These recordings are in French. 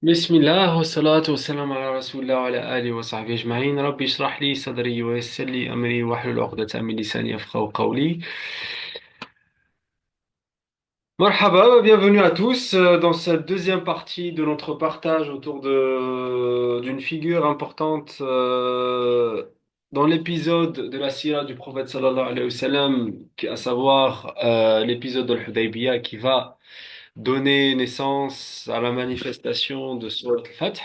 بسم الله والصلاة والسلام على رسول الله وعلى آله وصحبه أجمعين ربي اشرح لي صدري ويسر لي أمري واحلل عقدة من لساني يفقهوا قولي. Marhaba, bienvenue à tous dans cette deuxième partie de notre partage autour d'une figure importante dans l'épisode de la sira du prophète sallallahu alayhi wa sallam, à savoir l'épisode de l'Hudaybiyah qui va donner naissance à la manifestation de Surat al-Fath.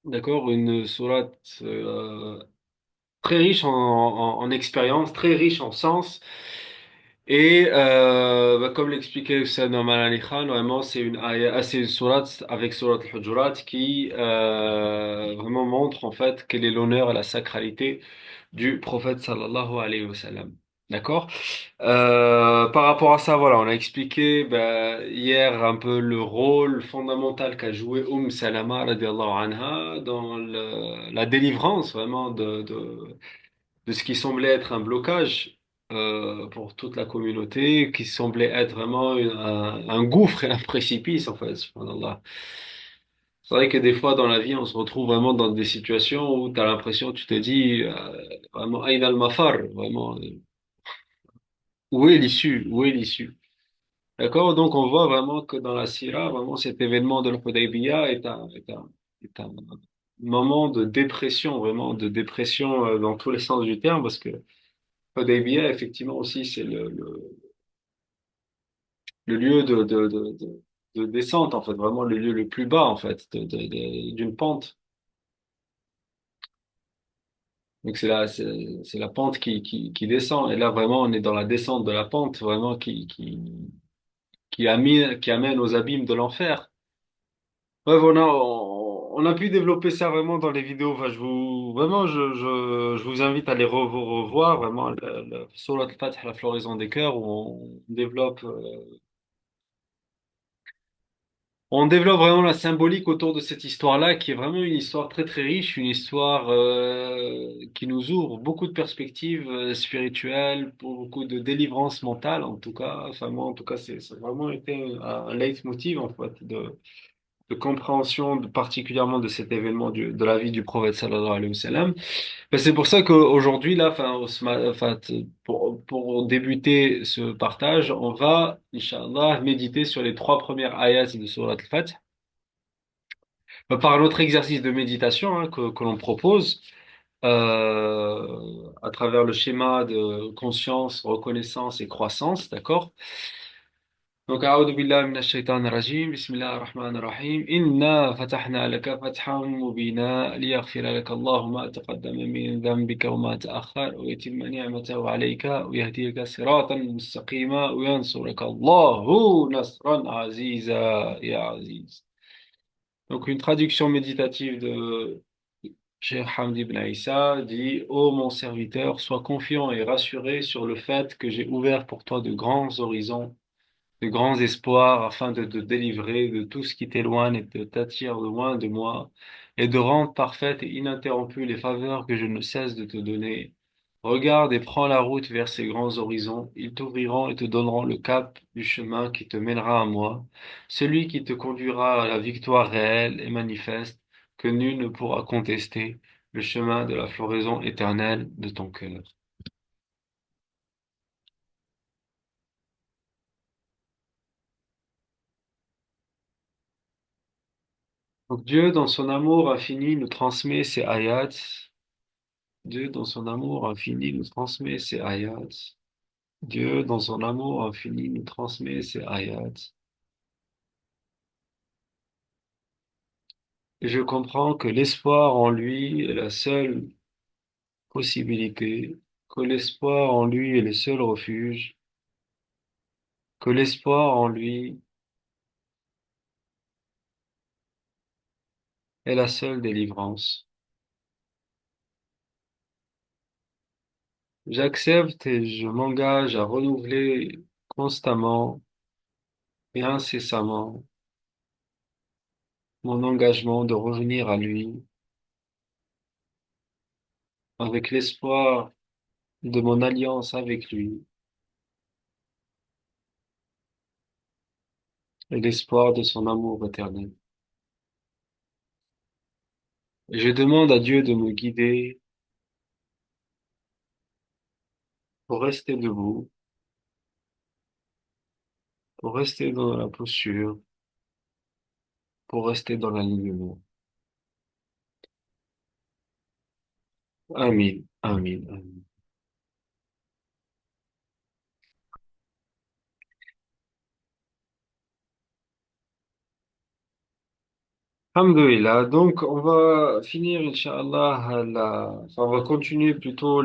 D'accord, une sourate très riche en expérience, très riche en sens. Et comme l'expliquait Hussein Norman Ali Khan, vraiment c'est une sourate avec sourate al-Hujurat qui vraiment montre en fait quel est l'honneur et la sacralité du prophète sallallahu alayhi wa sallam. D'accord? Par rapport à ça, voilà, on a expliqué hier un peu le rôle fondamental qu'a joué Salama radiallahu anha dans la délivrance vraiment de ce qui semblait être un blocage pour toute la communauté, qui semblait être vraiment un gouffre et un précipice en fait, subhanallah. C'est vrai que des fois dans la vie, on se retrouve vraiment dans des situations où tu as l'impression, tu te dis vraiment, Ayn al-Mafar, vraiment, où est l'issue? Où est l'issue? D'accord? Donc, on voit vraiment que dans la Syrah, vraiment, cet événement de l'Hudaybiyah est un moment de dépression, vraiment, de dépression dans tous les sens du terme, parce que Hudaybiyah, effectivement, aussi, c'est le lieu de descente, en fait, vraiment le lieu le plus bas, en fait, d'une pente. Donc, c'est la pente qui descend. Et là, vraiment, on est dans la descente de la pente, vraiment, qui amène aux abîmes de l'enfer. Ouais, voilà, on a pu développer ça vraiment dans les vidéos. Enfin, vraiment, je vous invite à les revoir, vraiment, sur le Fath, la floraison des cœurs, où on développe vraiment la symbolique autour de cette histoire-là, qui est vraiment une histoire très très riche, une histoire qui nous ouvre beaucoup de perspectives spirituelles, beaucoup de délivrance mentale, en tout cas. Enfin, moi, en tout cas, c'est vraiment été un leitmotiv, en fait, de compréhension particulièrement de cet événement de la vie du prophète sallallahu alayhi wa sallam. Ben, c'est pour ça qu'aujourd'hui, là, pour débuter ce partage, on va, Inch'Allah, méditer sur les trois premières ayats de Surat al-Fath. Par notre exercice de méditation que l'on propose à travers le schéma de conscience, reconnaissance et croissance, d'accord? Donc, أعوذ بالله من الشيطان الرجيم بسم الله الرحمن الرحيم إنا فتحنا لك فتحا مبينا ليغفر لك الله ما تقدم من ذنبك وما تأخر ويتم نعمته عليك ويهديك صراطا مستقيما وينصرك الله نصرا عزيزا يا عزيز. Donc, une traduction méditative de Cheikh Hamdi ibn Issa dit: Ô mon serviteur, sois confiant et rassuré sur le fait que j'ai ouvert pour toi de grands horizons, de grands espoirs afin de te délivrer de tout ce qui t'éloigne et de t'attire loin de moi et de rendre parfaites et ininterrompues les faveurs que je ne cesse de te donner. Regarde et prends la route vers ces grands horizons. Ils t'ouvriront et te donneront le cap du chemin qui te mènera à moi, celui qui te conduira à la victoire réelle et manifeste que nul ne pourra contester, le chemin de la floraison éternelle de ton cœur. Donc Dieu, dans son amour infini, nous transmet ses ayats. Dieu, dans son amour infini, nous transmet ses ayats. Dieu, dans son amour infini, nous transmet ses ayats. Et je comprends que l'espoir en lui est la seule possibilité, que l'espoir en lui est le seul refuge, que l'espoir en lui est la seule délivrance. J'accepte et je m'engage à renouveler constamment et incessamment mon engagement de revenir à lui avec l'espoir de mon alliance avec lui et l'espoir de son amour éternel. Et je demande à Dieu de me guider pour rester debout, pour rester dans la posture, pour rester dans l'alignement. Amin, amin, amin. Alhamdulillah. Donc, on va finir, Inch'Allah, enfin, on va continuer plutôt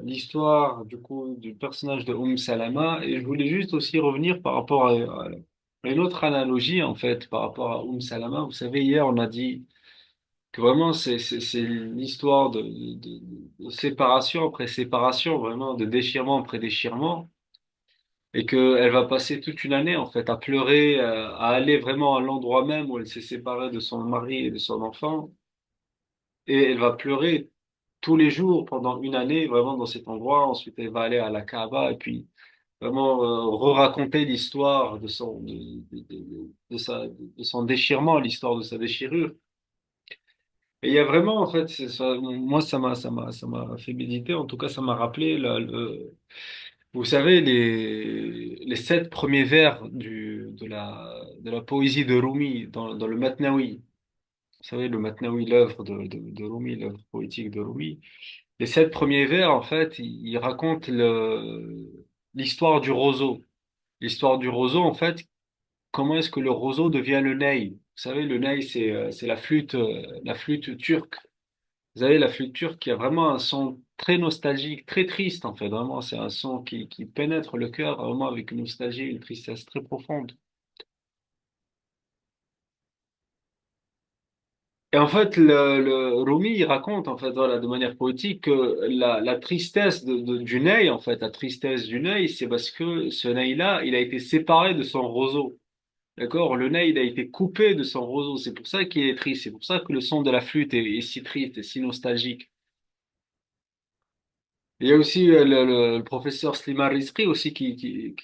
l'histoire, du coup, du personnage de Salama. Et je voulais juste aussi revenir par rapport à une autre analogie, en fait, par rapport à Salama. Vous savez, hier, on a dit que vraiment, c'est l'histoire de séparation après séparation, vraiment, de déchirement après déchirement. Et qu'elle va passer toute une année, en fait, à pleurer, à aller vraiment à l'endroit même où elle s'est séparée de son mari et de son enfant. Et elle va pleurer tous les jours pendant une année, vraiment dans cet endroit. Ensuite, elle va aller à la Kaaba et puis vraiment re-raconter l'histoire de son déchirement, l'histoire de sa déchirure. Et il y a vraiment, en fait, moi, ça m'a fait méditer. En tout cas, ça m'a rappelé vous savez, les 7 premiers vers de la poésie de Rumi dans le Matnawi. Vous savez, le Matnawi, l'œuvre de Rumi, l'œuvre poétique de Rumi. Les 7 premiers vers, en fait, ils racontent l'histoire du roseau. L'histoire du roseau, en fait, comment est-ce que le roseau devient le ney? Vous savez, le ney, c'est la flûte turque. Vous avez la flûte turque qui a vraiment un son très nostalgique, très triste, en fait. Vraiment, c'est un son qui pénètre le cœur, vraiment avec une nostalgie, une tristesse très profonde. Et en fait, Rumi, il raconte, en fait, voilà, de manière poétique, que la tristesse du Ney, en fait, la tristesse du Ney, c'est parce que ce Ney-là, il a été séparé de son roseau. D'accord? Le Ney, il a été coupé de son roseau. C'est pour ça qu'il est triste. C'est pour ça que le son de la flûte est si triste et si nostalgique. Il y a aussi le professeur Slimar Rizqi aussi qui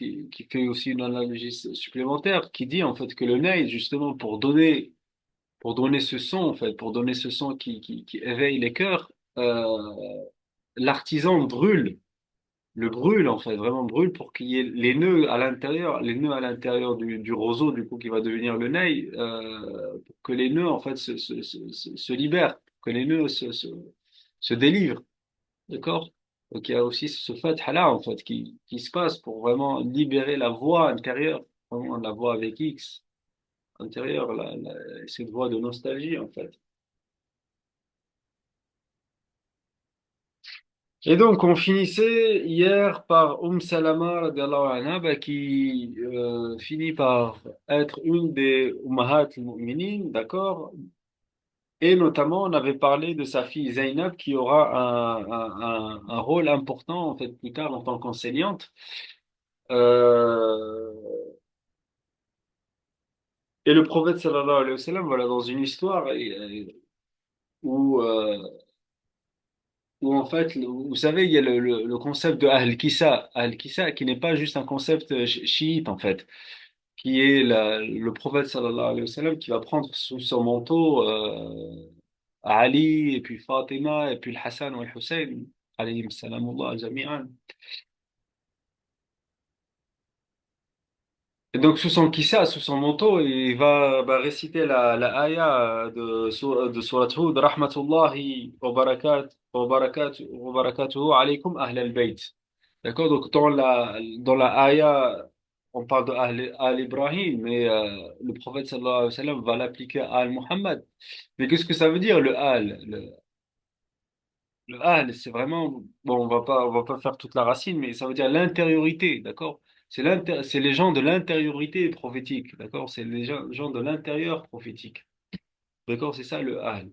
fait aussi une analogie supplémentaire, qui dit, en fait, que le Ney, justement, pour donner ce son, en fait, pour donner ce son qui éveille les cœurs, l'artisan le brûle, en fait, vraiment brûle pour qu'il y ait les nœuds à l'intérieur du roseau, du coup, qui va devenir le ney, pour que les nœuds, en fait, se libèrent, que les nœuds se délivrent, d'accord? Donc, il y a aussi ce fatha-là, en fait, qui se passe pour vraiment libérer la voix intérieure, vraiment la voix avec X intérieure, cette voix de nostalgie, en fait. Et donc, on finissait hier par Salama radiallahu anha, bah, qui finit par être une des Ummahat al-Mu'minin, d'accord? Et notamment, on avait parlé de sa fille Zainab qui aura un rôle important, en fait, plus tard en tant qu'enseignante. Euh, et le prophète sallallahu alayhi wa sallam, voilà, dans une histoire où, euh, où en fait, vous savez, il y a le concept de Ahl-Kisa. Ahl-Kisa qui n'est pas juste un concept chiite, en fait, qui est le prophète sallallahu alayhi wa sallam qui va prendre sous son manteau Ali, et puis Fatima, et puis le Hassan ou le Hussein, alayhim salamullah jami'an. Et donc, sous son kissa, sous son manteau, il va bah, réciter la ayah de Surat Hud, Rahmatullahi wa barakatuhu alaykum ahl al-bayt. D'accord? Donc, dans la ayah, on parle de Al Ibrahim, mais le prophète sallallahu alayhi wa sallam va l'appliquer à Al Muhammad. Mais qu'est-ce que ça veut dire, le Al? Le Al, c'est vraiment, bon, on va pas faire toute la racine, mais ça veut dire l'intériorité, d'accord? C'est les gens de l'intériorité prophétique, d'accord? C'est les gens de l'intérieur prophétique, d'accord? C'est ça le Al.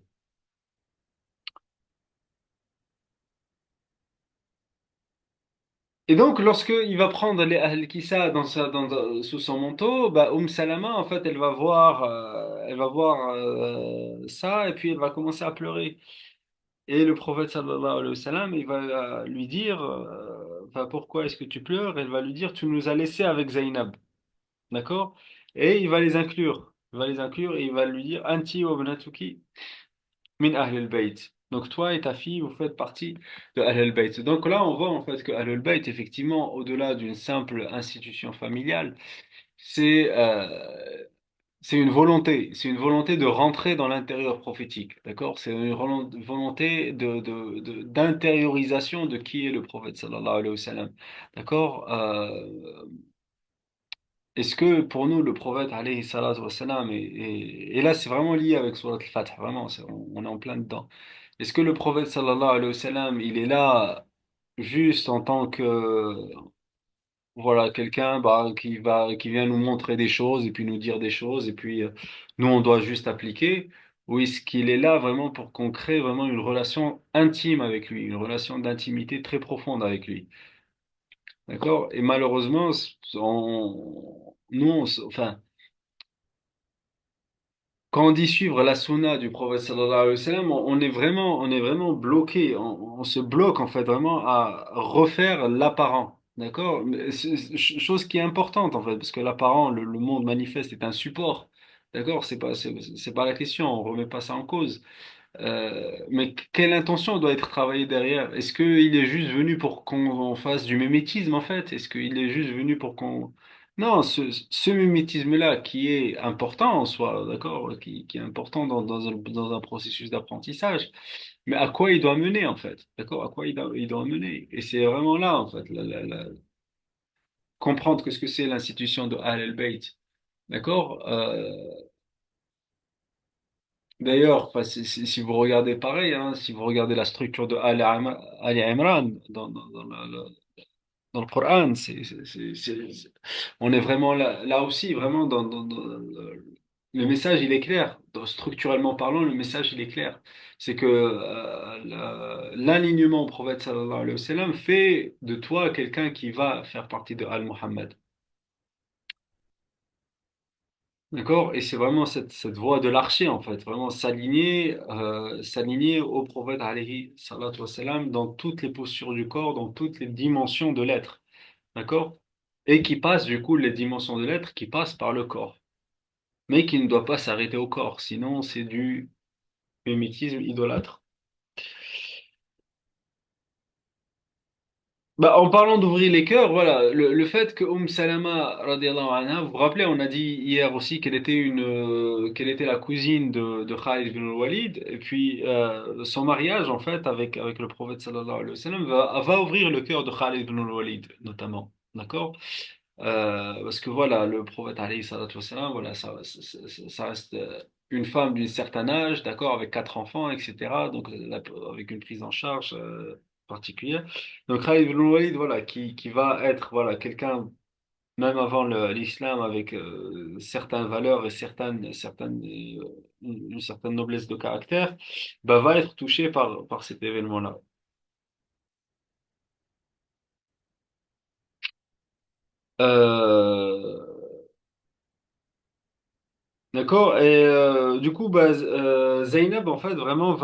Et donc, lorsqu'il va prendre les Ahl Kissa sous son manteau, bah, Salama, en fait, elle va voir ça, et puis elle va commencer à pleurer. Et le prophète sallallahu alayhi wa sallam, il va lui dire, bah, pourquoi est-ce que tu pleures? Elle va lui dire, tu nous as laissés avec Zainab. D'accord? Et il va les inclure. Il va les inclure et il va lui dire Anti wa ibnatuki min Ahl al-Bayt. Donc toi et ta fille, vous faites partie de Ahl al-Bayt. Donc là, on voit en fait que Ahl al-Bayt, effectivement, au-delà d'une simple institution familiale, c'est c'est une volonté de rentrer dans l'intérieur prophétique, d'accord? C'est une volonté d'intériorisation de qui est le prophète sallallahu alayhi wa sallam, d'accord? Est-ce que pour nous, le prophète alayhi salatu wa sallam, et là c'est vraiment lié avec Surat al-Fath, vraiment, on est en plein dedans. Est-ce que le prophète sallallahu alayhi wa sallam, il est là juste en tant que voilà, quelqu'un bah, qui vient nous montrer des choses et puis nous dire des choses et puis nous on doit juste appliquer, ou est-ce qu'il est là vraiment pour qu'on crée vraiment une relation intime avec lui, une relation d'intimité très profonde avec lui, d'accord? Et malheureusement, nous, enfin, quand on dit suivre la sunna du prophète sallallahu alayhi wa sallam, on est vraiment bloqué, on se bloque en fait vraiment à refaire l'apparent, d'accord? Mais chose qui est importante en fait, parce que l'apparent, le monde manifeste est un support, d'accord? C'est pas la question, on remet pas ça en cause. Mais quelle intention doit être travaillée derrière? Est-ce qu'il est juste venu pour qu'on fasse du mimétisme en fait? Est-ce qu'il est juste venu pour qu'on... Non, ce mimétisme-là qui est important en soi, d'accord, qui est important dans un processus d'apprentissage, mais à quoi il doit mener en fait? D'accord? À quoi il doit mener? Et c'est vraiment là en fait, comprendre que ce que c'est l'institution de Ahl el-Bayt. D'accord? D'ailleurs, enfin, si vous regardez pareil, hein, si vous regardez la structure de Ali Imran dans le Coran, on est vraiment là aussi, vraiment le message, il est clair. Structurellement parlant, le message, il est clair. C'est que l'alignement au prophète sallallahu alayhi wa sallam fait de toi quelqu'un qui va faire partie de Al-Muhammad. D'accord? Et c'est vraiment cette voie de l'archer, en fait, vraiment s'aligner au prophète alayhi salatu wassalam dans toutes les postures du corps, dans toutes les dimensions de l'être. D'accord? Et qui passe, du coup, les dimensions de l'être qui passent par le corps. Mais qui ne doit pas s'arrêter au corps, sinon c'est du mimétisme idolâtre. Bah, en parlant d'ouvrir les cœurs, voilà, le fait que Salama, radiallahu anha, vous vous rappelez, on a dit hier aussi qu'elle était la cousine de Khalid bin Walid, et puis son mariage, en fait, avec le prophète sallallahu alayhi wa sallam, va ouvrir le cœur de Khalid bin Walid, notamment. D'accord? Parce que voilà, le prophète alayhi salatu wa sallam, voilà, ça reste une femme d'un certain âge, d'accord, avec quatre enfants, etc. Donc, avec une prise en charge particulière. Donc, Khalid ibn Walid, voilà, qui va être, voilà, quelqu'un, même avant l'islam, avec certaines valeurs et une certaine noblesse de caractère, bah, va être touché par cet événement-là. Euh, D'accord. Et du coup, bah, Zainab, en fait, vraiment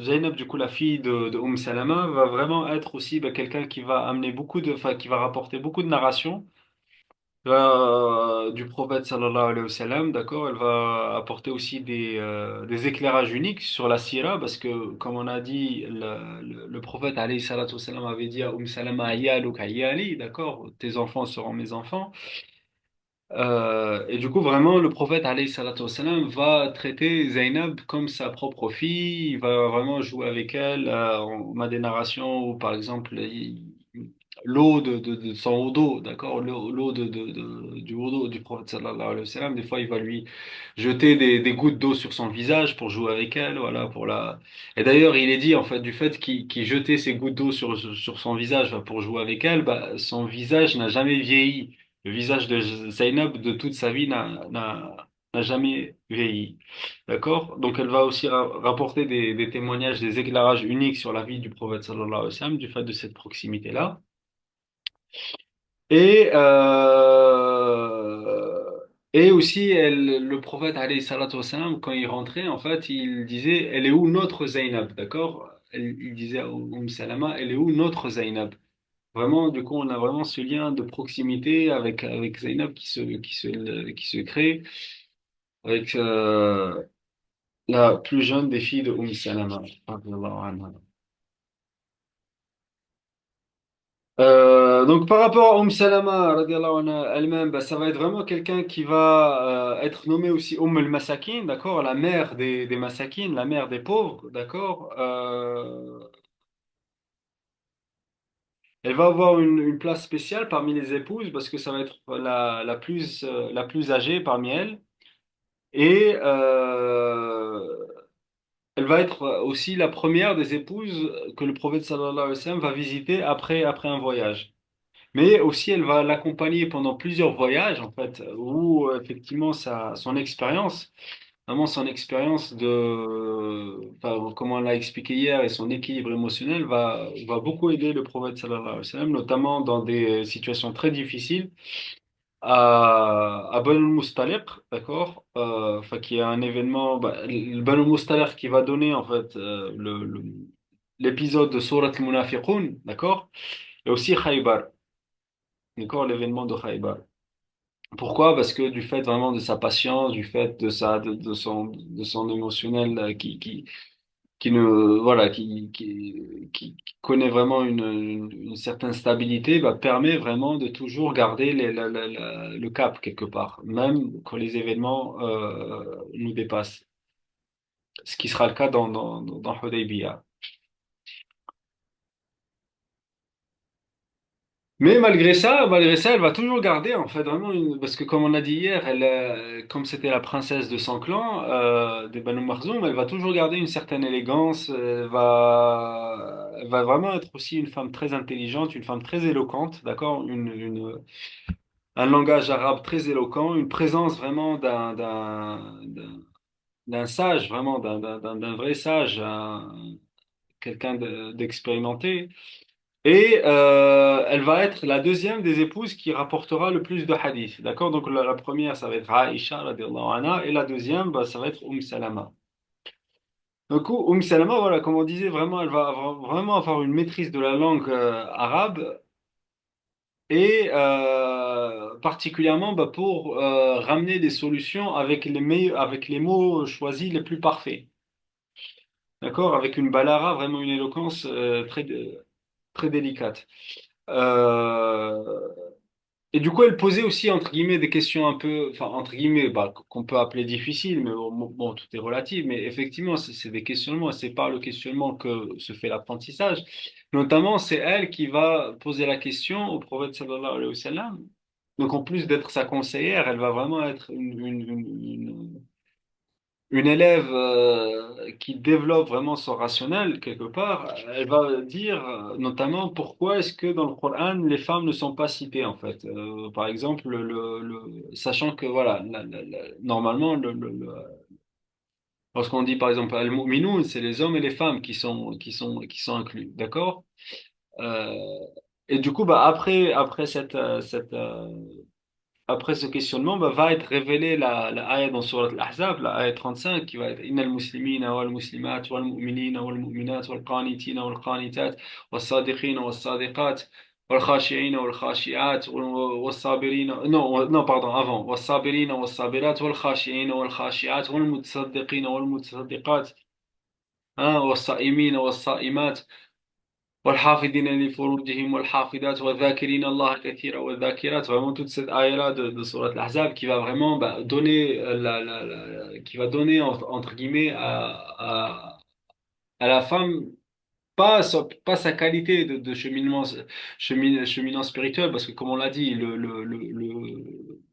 Zainab, du coup, la fille de Salama, va vraiment être aussi bah, quelqu'un qui va amener enfin, qui va rapporter beaucoup de narrations du prophète sallallahu alayhi wa sallam. D'accord. Elle va apporter aussi des éclairages uniques sur la sira, parce que, comme on a dit, le prophète alayhi salatu wa sallam avait dit à Salama, Ayaluk ayali, d'accord, tes enfants seront mes enfants. Et du coup, vraiment, le prophète alayhi salatu wassalam, va traiter Zainab comme sa propre fille. Il va vraiment jouer avec elle. On a des narrations où, par exemple, l'eau de son wudu, d'accord? L'eau du wudu du prophète sallallahu alayhi wa sallam. Des fois, il va lui jeter des gouttes d'eau sur son visage pour jouer avec elle. Voilà, Et d'ailleurs, il est dit, en fait, du fait qu'il jetait ces gouttes d'eau sur son visage pour jouer avec elle, bah, son visage n'a jamais vieilli. Le visage de Zainab de toute sa vie n'a jamais vieilli. D'accord? Donc elle va aussi rapporter des témoignages, des éclairages uniques sur la vie du prophète sallallahu alayhi wa sallam, du fait de cette proximité-là. Et, et aussi, le prophète alayhi salatu wa sallam, quand il rentrait, en fait, il disait, elle est où notre Zainab? D'accord? Il disait à Salama, elle est où notre Zainab? Vraiment, du coup, on a vraiment ce lien de proximité avec Zainab qui se crée. Avec, la plus jeune des filles de Salama, radiyallahu anha. Donc par rapport à Salama, radiyallahu anha elle-même, bah, ça va être vraiment quelqu'un qui va être nommé aussi al-Masakin, d'accord, la mère des Masakin, la mère des pauvres, d'accord. Elle va avoir une place spéciale parmi les épouses parce que ça va être la plus âgée parmi elles. Et elle va être aussi la première des épouses que le prophète sallallahu alayhi wa sallam va visiter après un voyage. Mais aussi, elle va l'accompagner pendant plusieurs voyages, en fait, où effectivement, son expérience, vraiment son expérience enfin, comme on l'a expliqué hier, et son équilibre émotionnel va beaucoup aider le prophète sallallahu alayhi wa sallam, notamment dans des situations très difficiles à Banu Mustaliq, d'accord? Enfin, qui est un événement, bah, le Banu Mustaliq qui va donner en fait l'épisode de Surat al-Munafiqun, d'accord? Et aussi Khaybar, d'accord? L'événement de Khaybar. Pourquoi? Parce que du fait vraiment de sa patience, du fait de son émotionnel qui ne voilà qui connaît vraiment une certaine stabilité bah, permet vraiment de toujours garder le cap quelque part même quand les événements nous dépassent, ce qui sera le cas dans Hudaybiyah. Mais malgré ça, elle va toujours garder en fait vraiment parce que comme on a dit hier, comme c'était la princesse de son clan, des Banu Makhzoum, elle va toujours garder une certaine élégance. Elle va vraiment être aussi une femme très intelligente, une femme très éloquente, d'accord, un langage arabe très éloquent, une présence vraiment d'un sage, vraiment d'un vrai sage, quelqu'un d'expérimenté. Et elle va être la deuxième des épouses qui rapportera le plus de hadiths. D'accord? Donc la première, ça va être Aïcha, radiallahu anha, et la deuxième, bah, ça va être Salama. Du coup, Salama, voilà, comme on disait, vraiment, elle va vraiment avoir une maîtrise de la langue arabe et particulièrement bah, pour ramener des solutions avec les mots choisis les plus parfaits. D'accord? Avec une balara, vraiment une éloquence très délicate. Euh, Et du coup, elle posait aussi, entre guillemets, des questions un peu, enfin, entre guillemets, bah, qu'on peut appeler difficiles, mais bon, tout est relatif. Mais effectivement, c'est des questionnements, c'est par le questionnement que se fait l'apprentissage. Notamment, c'est elle qui va poser la question au prophète sallallahu alayhi wa sallam. Donc, en plus d'être sa conseillère, elle va vraiment être une élève qui développe vraiment son rationnel quelque part, elle va dire notamment pourquoi est-ce que dans le Coran les femmes ne sont pas citées en fait. Par exemple, sachant que voilà, normalement, lorsqu'on dit par exemple al-mu'minun, c'est les hommes et les femmes qui sont inclus, d'accord? Euh, et du coup, bah après après ce questionnement, bah, va être révélée la ayah dans Surat Al-Ahzab, la ayah 35, qui va être Innal muslimina wal muslimat wal mu'minina wal mu'minat wal qanitina wal qanitat wal sadiqina wal sadiqat wal khashi'ina wal khashi'at wal sabirina. Non, pardon, avant. Wal sabirina wal sabirat wal khashi'ina wal khashi'at wal mutasaddiqina wal mutasaddiqat. Hein, wal sa'imina wal sa'imat. والحافظين لفروجهم والحافظات والذاكرين الله كثيرا والذاكرات, vraiment toute cette ayah-là de Surat Al-Ahzab qui va vraiment bah, donner qui va donner entre guillemets à la femme pas sa qualité de cheminant spirituel, parce que comme on l'a dit,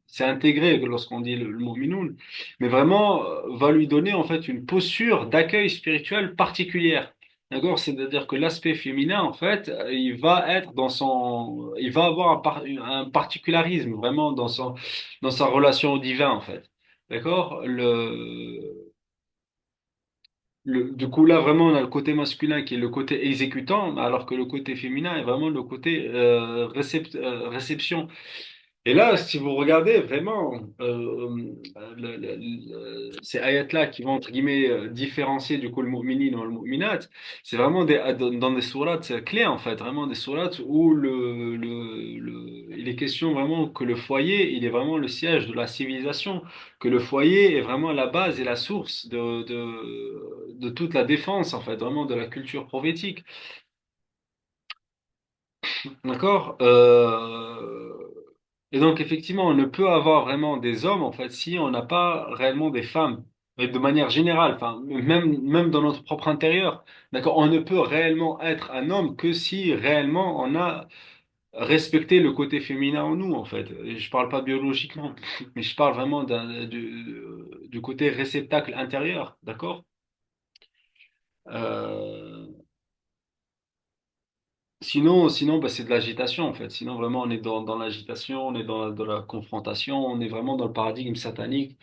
c'est intégré lorsqu'on dit le mot minoun, mais vraiment va lui donner en fait une posture d'accueil spirituel particulière. D'accord? C'est-à-dire que l'aspect féminin, en fait, il va avoir un particularisme vraiment dans sa relation au divin, en fait. D'accord? Du coup, là, vraiment, on a le côté masculin qui est le côté exécutant, alors que le côté féminin est vraiment le côté réception. Et là, si vous regardez vraiment ces ayats-là qui vont, entre guillemets, différencier du coup le mu'minin ou le mu'minat, c'est vraiment dans des sourates clés, en fait, vraiment des sourates où il est question vraiment que le foyer, il est vraiment le siège de la civilisation, que le foyer est vraiment la base et la source de toute la défense, en fait, vraiment de la culture prophétique. D'accord? Et donc, effectivement, on ne peut avoir vraiment des hommes, en fait, si on n'a pas réellement des femmes. Et de manière générale, enfin, même dans notre propre intérieur. D'accord? On ne peut réellement être un homme que si réellement on a respecté le côté féminin en nous, en fait. Et je parle pas biologiquement, mais je parle vraiment du côté réceptacle intérieur. D'accord? Euh, sinon bah, c'est de l'agitation en fait. Sinon, vraiment, on est dans l'agitation, on est dans la confrontation, on est vraiment dans le paradigme satanique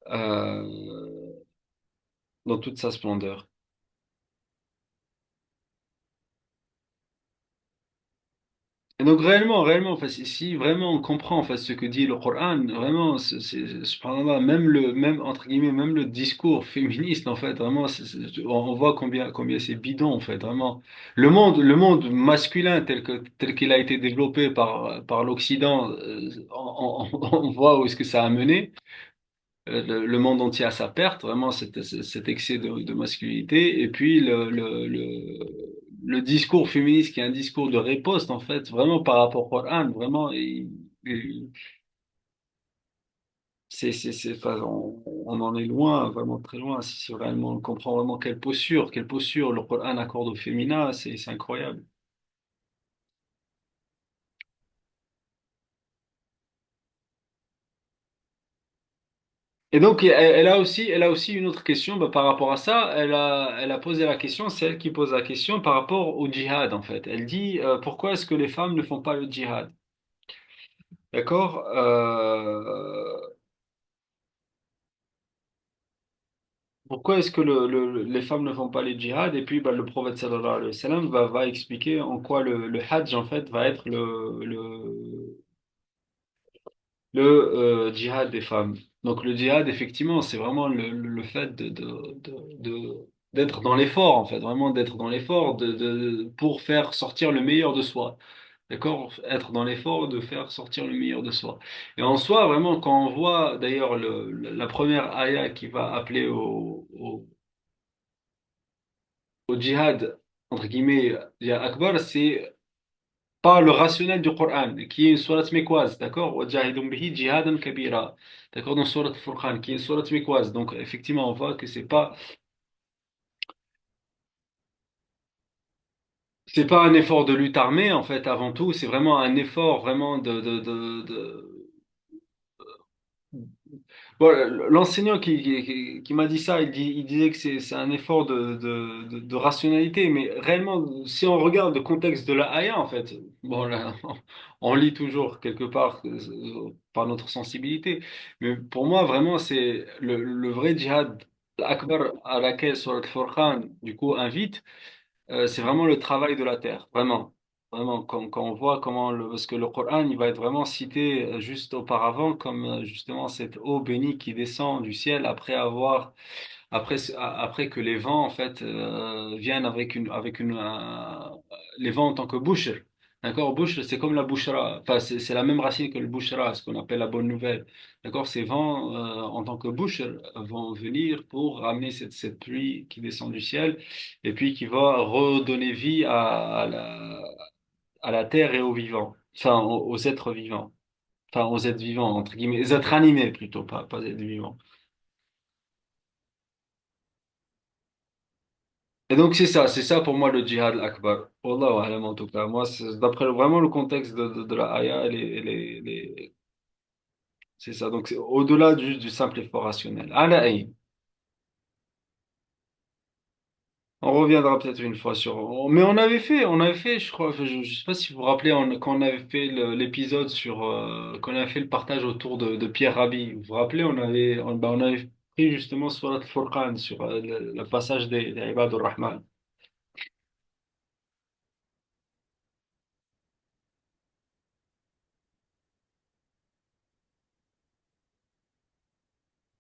euh, dans toute sa splendeur. Et donc, réellement, en fait, si vraiment on comprend en fait ce que dit le Coran, vraiment, subhanallah, même entre guillemets, même le discours féministe, en fait, vraiment, on voit combien c'est bidon, en fait, vraiment. Le monde masculin tel qu'il a été développé par l'Occident, on voit où est-ce que ça a mené. Le monde entier à sa perte, vraiment cet excès de masculinité. Et puis le discours féministe qui est un discours de riposte, en fait, vraiment par rapport au Coran, vraiment, enfin, on en est loin, vraiment très loin. Si réellement on comprend vraiment quelle posture le Coran accorde au féminin, c'est incroyable. Et donc, elle a aussi une autre question bah, par rapport à ça. Elle a posé la question, c'est elle qui pose la question par rapport au djihad, en fait. Elle dit, pourquoi est-ce que les femmes ne font pas le djihad? D'accord? Pourquoi est-ce que les femmes ne font pas le djihad? Et puis, bah, le prophète sallallahu alayhi wa sallam va expliquer en quoi le hajj, en fait, va être le djihad des femmes. Donc le djihad, effectivement, c'est vraiment le fait d'être dans l'effort, en fait, vraiment d'être dans l'effort pour faire sortir le meilleur de soi. D'accord? Être dans l'effort de faire sortir le meilleur de soi. Et en soi, vraiment, quand on voit d'ailleurs la première ayah qui va appeler au djihad, entre guillemets, djihad akbar, c'est pas le rationnel du Coran, qui est une sourate mécoise, d'accord? وَجَاهِدُوا بِهِ جِهَادًا كَبِيرًا. D'accord? Dans sourate Furqan, qui est une sourate mécoise. Donc, effectivement, on voit que c'est pas un effort de lutte armée, en fait, avant tout. C'est vraiment un effort, vraiment Bon, l'enseignant qui m'a dit ça, il disait que c'est un effort de rationalité, mais réellement, si on regarde le contexte de la Haya, en fait, bon, là, on lit toujours quelque part par notre sensibilité, mais pour moi, vraiment, c'est le vrai djihad akbar à laquelle Surat Al-Furqan, du coup, invite. C'est vraiment le travail de la terre, vraiment. Vraiment, quand on voit parce que le Coran, il va être vraiment cité juste auparavant comme justement cette eau bénie qui descend du ciel après que les vents en fait viennent les vents en tant que bouche. D'accord, bouche, c'est comme la bouchra, enfin c'est la même racine que le bouchra, ce qu'on appelle la bonne nouvelle. D'accord, ces vents en tant que bouche vont venir pour ramener cette pluie qui descend du ciel et puis qui va redonner vie à la terre et aux vivants, enfin aux êtres vivants, enfin aux êtres vivants entre guillemets, les êtres animés plutôt, pas êtres vivants. Et donc c'est ça pour moi le djihad akbar. Wallahu a'lam en tout cas. Moi, d'après vraiment le contexte de la aya, c'est ça. Donc c'est au-delà du simple effort rationnel. Ala ayn. On reviendra peut-être une fois mais on avait fait, je crois, je sais pas si vous vous rappelez, quand on avait fait l'épisode quand on avait fait le partage autour de Pierre Rabhi. Vous vous rappelez, on avait pris justement sur la Furqan, sur le passage des Ibadur Rahman.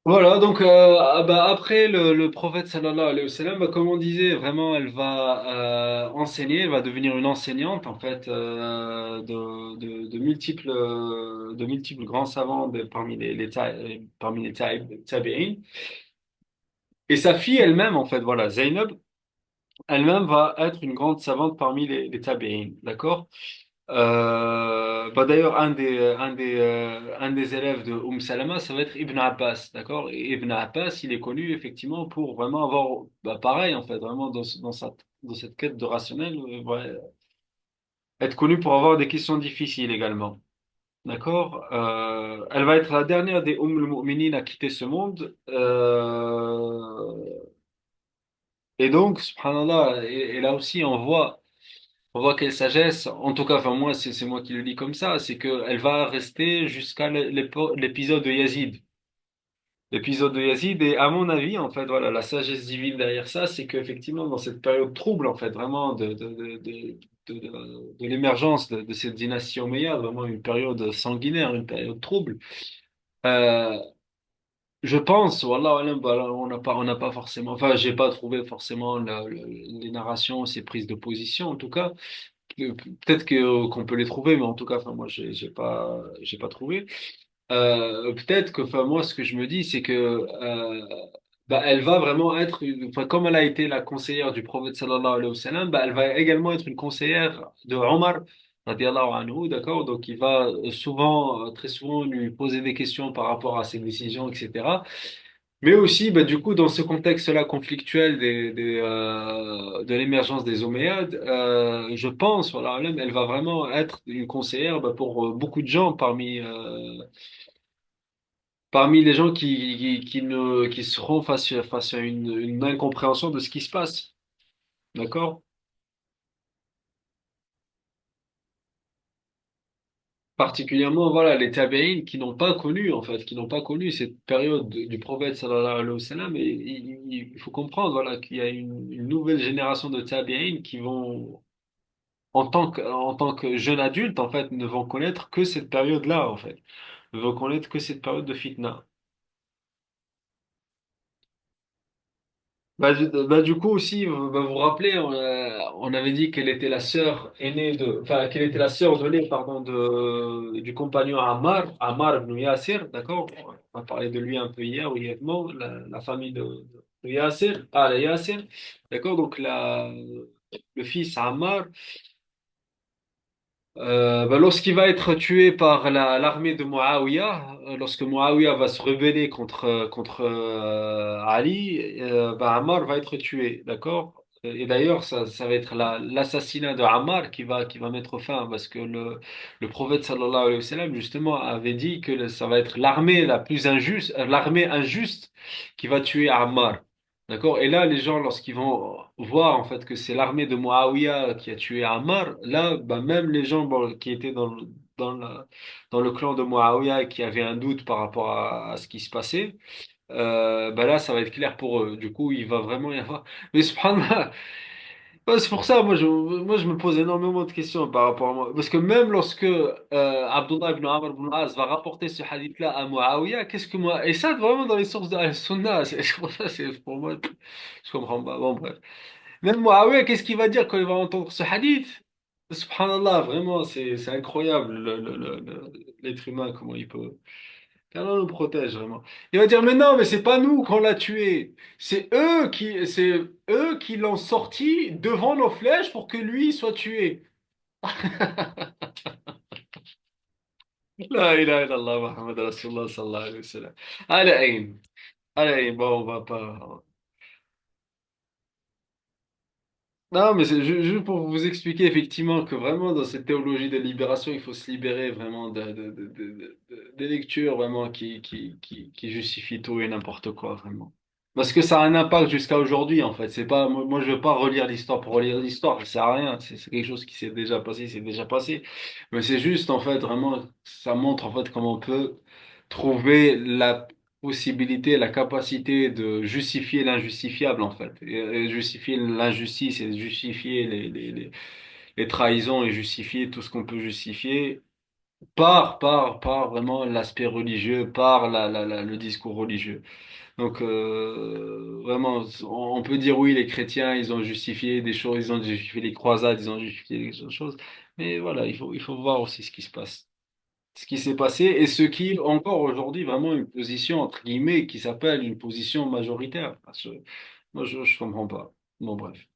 Voilà, donc après le prophète sallallahu alayhi wa sallam, comme on disait, vraiment, elle va enseigner, elle va devenir une enseignante en fait de multiples grands savants parmi parmi les tabi'in. Et sa fille elle-même, en fait, voilà, Zainab, elle-même va être une grande savante parmi les tabi'in, d'accord? D'ailleurs, un des élèves de Salama, ça va être Ibn Abbas, d'accord? Et Ibn Abbas, il est connu effectivement pour vraiment avoir, pareil en fait, vraiment dans cette quête de rationnel, ouais, être connu pour avoir des questions difficiles également, d'accord? Elle va être la dernière des al-Mu'minin à quitter ce monde. Et donc, subhanallah, et là aussi, on voit quelle sagesse, en tout cas, enfin moi, c'est moi qui le dis comme ça, c'est qu'elle va rester jusqu'à l'épisode de Yazid. L'épisode de Yazid, et à mon avis, en fait, voilà, la sagesse divine derrière ça, c'est qu'effectivement, dans cette période trouble, en fait, vraiment de l'émergence de cette dynastie omeyyade, vraiment une période sanguinaire, une période trouble, euh, je pense, wallah, alam, bah, on n'a pas forcément, enfin, j'ai pas trouvé forcément les narrations, ces prises de position, en tout cas. Peut-être que qu'on peut les trouver, mais en tout cas, enfin moi j'ai pas trouvé. Peut-être que, enfin moi ce que je me dis, c'est que elle va vraiment être, enfin comme elle a été la conseillère du prophète sallallahu alayhi wa sallam, elle va également être une conseillère de Omar radiallahu anhu, d'accord? Donc il va souvent, très souvent lui poser des questions par rapport à ses décisions, etc. Mais aussi, du coup, dans ce contexte-là conflictuel de l'émergence des Omeyyades, je pense, voilà, elle va vraiment être une conseillère pour beaucoup de gens parmi les gens qui seront face à une incompréhension de ce qui se passe. D'accord? Particulièrement, voilà, les tabi'in qui n'ont pas connu, en fait, qui n'ont pas connu cette période du prophète sallallahu alayhi wa sallam. Et il faut comprendre, voilà, qu'il y a une nouvelle génération de tabi'in qui vont en tant que jeune adulte, en fait, ne vont connaître que cette période-là, en fait. Ne vont connaître que cette période de fitna. Du coup aussi, vous vous rappelez, on avait dit qu'elle était la sœur aînée enfin, qu'elle était la sœur de lait, pardon, du compagnon Ammar ibn Yasir, d'accord? On a parlé de lui un peu hier, brièvement, la famille de Yasir, la Yasir, d'accord? Donc, le fils Ammar, lorsqu'il va être tué par l'armée de Muawiyah, lorsque Muawiyah va se rebeller contre Ali, Ammar va être tué, d'accord? Et d'ailleurs, ça va être l'assassinat de Ammar qui va mettre fin, parce que le prophète sallallahu alayhi wa sallam, justement, avait dit que ça va être l'armée la plus injuste, l'armée injuste qui va tuer Ammar. D'accord? Et là, les gens, lorsqu'ils vont voir en fait que c'est l'armée de Muawiyah qui a tué Ammar, là, même les gens qui étaient dans le clan de Muawiyah et qui avaient un doute par rapport à ce qui se passait, là, ça va être clair pour eux. Du coup, il va vraiment y avoir. Mais subhanallah, ouais, c'est pour ça, moi, je me pose énormément de questions par rapport à moi. Parce que même lorsque Abdullah ibn Amr ibn al-As va rapporter ce hadith-là à Muawiyah, qu'est-ce que moi. Et ça, vraiment, dans les sources de Al-Sunnah, c'est pour ça, c'est pour moi, je comprends pas. Bon, bref. Même Muawiyah, qu'est-ce qu'il va dire quand il va entendre ce hadith? Subhanallah, vraiment, c'est incroyable, l'être humain, comment il peut. Qu'Allah nous protège vraiment. Il va dire, mais non, mais c'est pas nous qu'on l'a tué. C'est eux qui l'ont sorti devant nos flèches pour que lui soit tué. La ilaha illallah Muhammad Rasulullah sallallahu alayhi wa sallam. Allez, Aïn. Allez, bon, on va pas. Non, mais c'est juste pour vous expliquer effectivement que vraiment dans cette théologie de libération, il faut se libérer vraiment des lectures vraiment qui justifient tout et n'importe quoi, vraiment. Parce que ça a un impact jusqu'à aujourd'hui, en fait. C'est pas, moi, je veux pas relire l'histoire pour relire l'histoire, ça sert à rien. C'est quelque chose qui s'est déjà passé, c'est déjà passé. Mais c'est juste, en fait, vraiment, ça montre, en fait, comment on peut trouver la possibilité, la capacité de justifier l'injustifiable, en fait. Et justifier l'injustice et justifier les trahisons et justifier tout ce qu'on peut justifier par vraiment l'aspect religieux, par le discours religieux. Donc vraiment, on peut dire oui, les chrétiens, ils ont justifié des choses, ils ont justifié les croisades, ils ont justifié des choses, mais voilà, il faut voir aussi ce qui se passe, ce qui s'est passé et ce qui encore aujourd'hui vraiment une position entre guillemets qui s'appelle une position majoritaire. Parce que moi, je comprends pas. Bon, bref.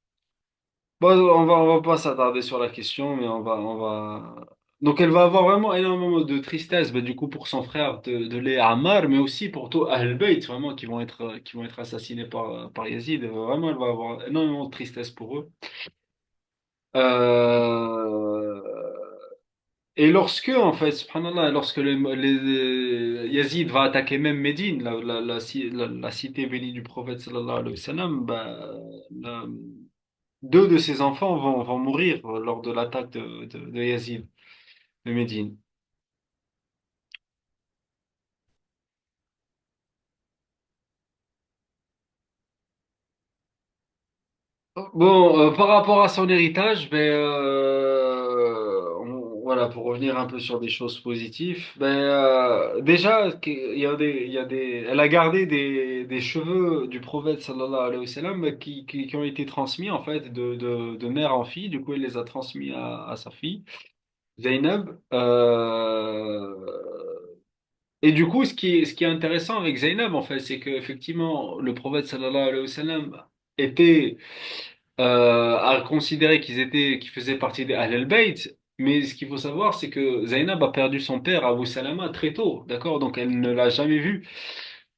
Bon, on va pas s'attarder sur la question, mais on va. Donc, elle va avoir vraiment énormément de tristesse, bah, du coup, pour son frère de lait Ammar, mais aussi pour tout Ahl-Bayt, vraiment, qui vont être assassinés par Yazid. Vraiment, elle va avoir énormément de tristesse pour eux. Euh, Et lorsque, en fait, subhanallah, lorsque Yazid va attaquer même Médine, la cité bénie du prophète sallallahu alayhi wa sallam, bah, la- deux de ses enfants vont mourir lors de l'attaque de Yazid, de Médine. Bon, par rapport à son héritage, voilà, pour revenir un peu sur des choses positives, déjà, elle a gardé des cheveux du prophète sallallahu alayhi wa sallam qui ont été transmis en fait de mère en fille. Du coup, elle les a transmis à sa fille, Zainab. Et du coup, ce qui est intéressant avec Zainab, en fait, c'est qu'effectivement, le prophète sallallahu alayhi wa sallam était à considérer qu'ils faisaient partie des Ahl al-Bayt. Mais ce qu'il faut savoir, c'est que Zainab a perdu son père, Abu Salama, très tôt, d'accord? Donc elle ne l'a jamais vu,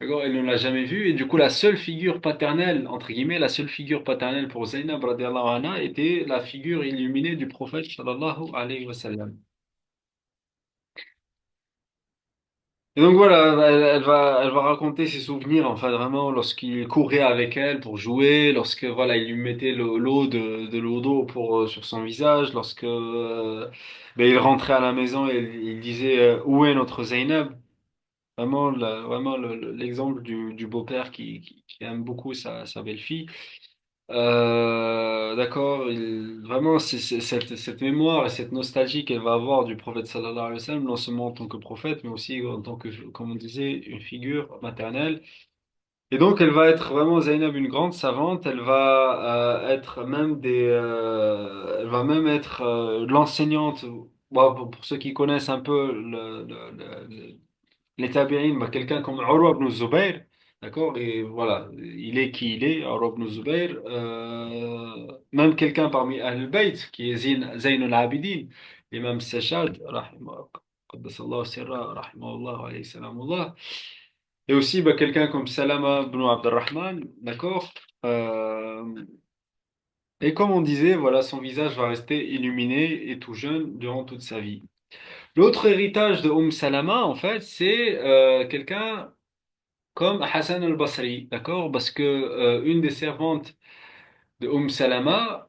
d'accord? Elle ne l'a jamais vu. Et du coup, la seule figure paternelle, entre guillemets, la seule figure paternelle pour Zainab, radiallahu anha, était la figure illuminée du prophète, sallallahu alayhi wa sallam. Et donc voilà, elle va raconter ses souvenirs, enfin vraiment, lorsqu'il courait avec elle pour jouer, lorsque voilà, il lui mettait de l'eau d'eau pour sur son visage, lorsque il rentrait à la maison et il disait où est notre Zainab? Vraiment, vraiment l'exemple du beau-père qui aime beaucoup sa belle-fille. D'accord, vraiment, cette mémoire et cette nostalgie qu'elle va avoir du prophète sallallahu alayhi wa sallam, non seulement en tant que prophète, mais aussi en tant que, comme on disait, une figure maternelle. Et donc, elle va être vraiment, Zainab, une grande savante. Elle va être même elle va même être l'enseignante. Bon, pour ceux qui connaissent un peu les tabi'in, bah, quelqu'un comme Urwa ibn Zubayr, d'accord, et voilà, il est qui il est, Urwa ibn Zubayr, même quelqu'un parmi Ahl-Bayt, qui est Zayn al-Abidin, l'imam Sachad, qaddasallahu sirra, rahimahullah, alayhi salamullah, et aussi bah, quelqu'un comme Salama ibn Abdurrahman, d'accord, et comme on disait, voilà, son visage va rester illuminé et tout jeune durant toute sa vie. L'autre héritage de Salama, en fait, c'est quelqu'un comme Hassan al-Basri, d'accord? Parce que une des servantes de Salama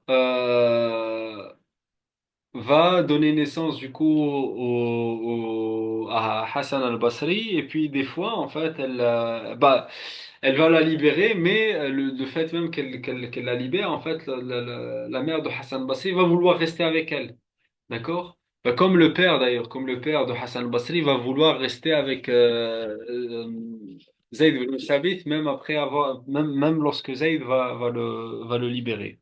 va donner naissance du coup à Hassan al-Basri et puis des fois en fait elle va la libérer mais le fait même qu'elle la libère en fait la mère de Hassan al-Basri va vouloir rester avec elle. D'accord? Bah, comme le père d'ailleurs, comme le père de Hassan al-Basri va vouloir rester avec Zayd ibn Thabit même après avoir, même lorsque Zayd va le libérer.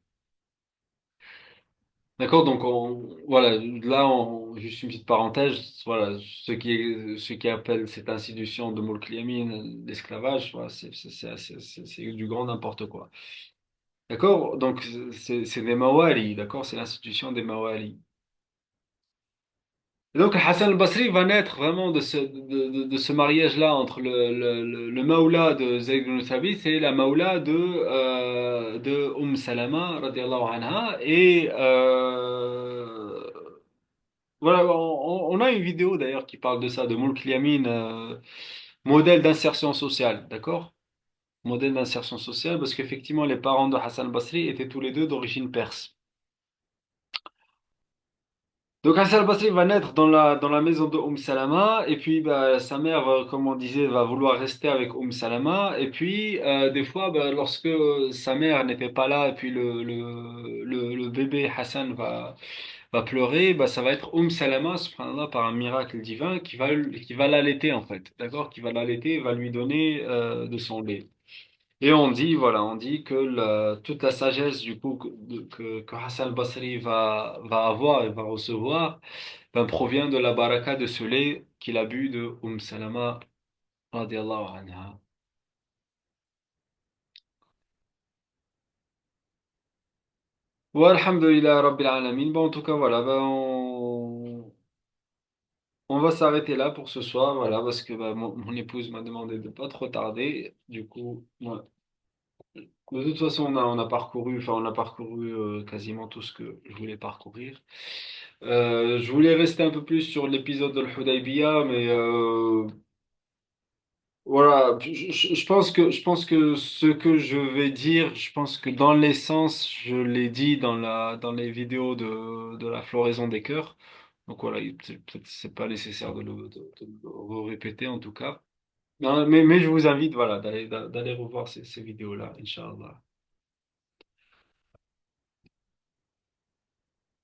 D'accord? Donc voilà, là juste une petite parenthèse, voilà, ceux qui appellent cette institution de Mulk Yamin l'esclavage, voilà, c'est du grand n'importe quoi. D'accord? Donc c'est des Mawali, d'accord? C'est l'institution des Mawali. Et donc Hassan al-Basri va naître vraiment de ce mariage-là entre le Maoula de Zayd ibn Thabit et la Maoula de Salama radiallahu anha. Et voilà, on a une vidéo d'ailleurs qui parle de ça, de Moulk Yamin, modèle d'insertion sociale, d'accord? Modèle d'insertion sociale parce qu'effectivement les parents de Hassan al-Basri étaient tous les deux d'origine perse. Donc Hassan al-Basri va naître dans la maison de Salama et puis bah, sa mère, comme on disait, va vouloir rester avec Salama et puis des fois bah, lorsque sa mère n'était pas là et puis le bébé Hassan va pleurer, bah, ça va être Salama, subhanallah, par un miracle divin, qui va l'allaiter, en fait. D'accord? Qui va l'allaiter, va lui donner de son lait. Et on dit, voilà, on dit que toute la sagesse, du coup, que Hassan al-Basri va avoir et va recevoir, ben, provient de la baraka de ce lait qu'il a bu de Salama, radiallahu anha. Wa alhamdulillah rabbil alamin. Bon, en tout cas, voilà, ben, on va s'arrêter là pour ce soir, voilà, parce que ben, mon épouse m'a demandé de pas trop tarder. Du coup, ouais. De toute façon, on a parcouru, enfin, on a parcouru quasiment tout ce que je voulais parcourir. Je voulais rester un peu plus sur l'épisode de l'Hudaybiyah, mais voilà, je pense que ce que je vais dire, je pense que dans l'essence, je l'ai dit dans les vidéos de la floraison des cœurs. Donc voilà, peut-être c'est pas nécessaire de le répéter en tout cas. Non, mais je vous invite, voilà, d'aller revoir ces vidéos-là, Inch'Allah.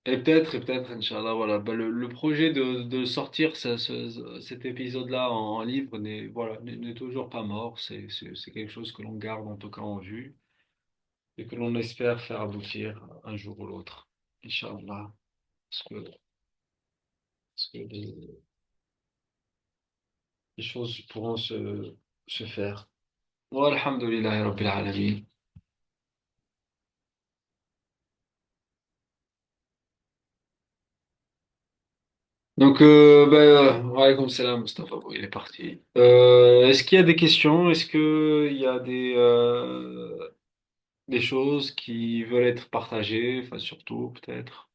Et peut-être, Inch'Allah, voilà. Bah, le projet de sortir cet épisode-là en livre n'est toujours pas mort. C'est quelque chose que l'on garde en tout cas en vue et que l'on espère faire aboutir un jour ou l'autre. Inch'Allah. Parce que les choses pourront se faire. Wa alhamdulillahi rabbil alamin. Donc, wa alaykoum salam, Mustafa. Bon, il est parti. Est-ce qu'il y a des questions? Est-ce qu'il y a des choses qui veulent être partagées, enfin surtout peut-être.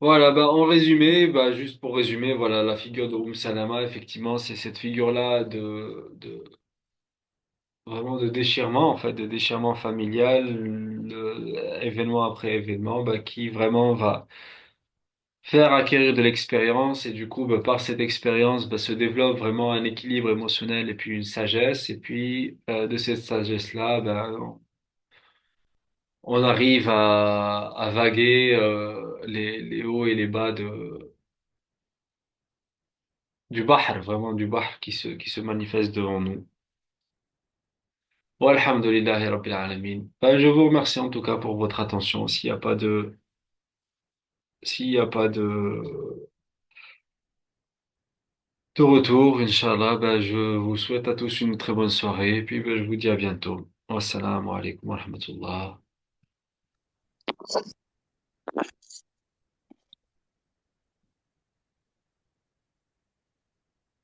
Voilà, bah, en résumé, bah, juste pour résumer, voilà, la figure de Salama, effectivement, c'est cette figure-là vraiment de déchirement, en fait, de déchirement familial, événement après événement, bah, qui vraiment va faire acquérir de l'expérience et du coup, bah, par cette expérience, bah, se développe vraiment un équilibre émotionnel et puis une sagesse. Et puis, de cette sagesse-là, bah, on arrive à vaguer les hauts et les bas du bahr, vraiment du bahr qui se manifeste devant nous. Walhamdulillahi Rabbil Alamin. Je vous remercie en tout cas pour votre attention. S'il y a pas de retour, Inch'Allah, je vous souhaite à tous une très bonne soirée et puis je vous dis à bientôt. Wassalamu alaikum wa rahmatullah.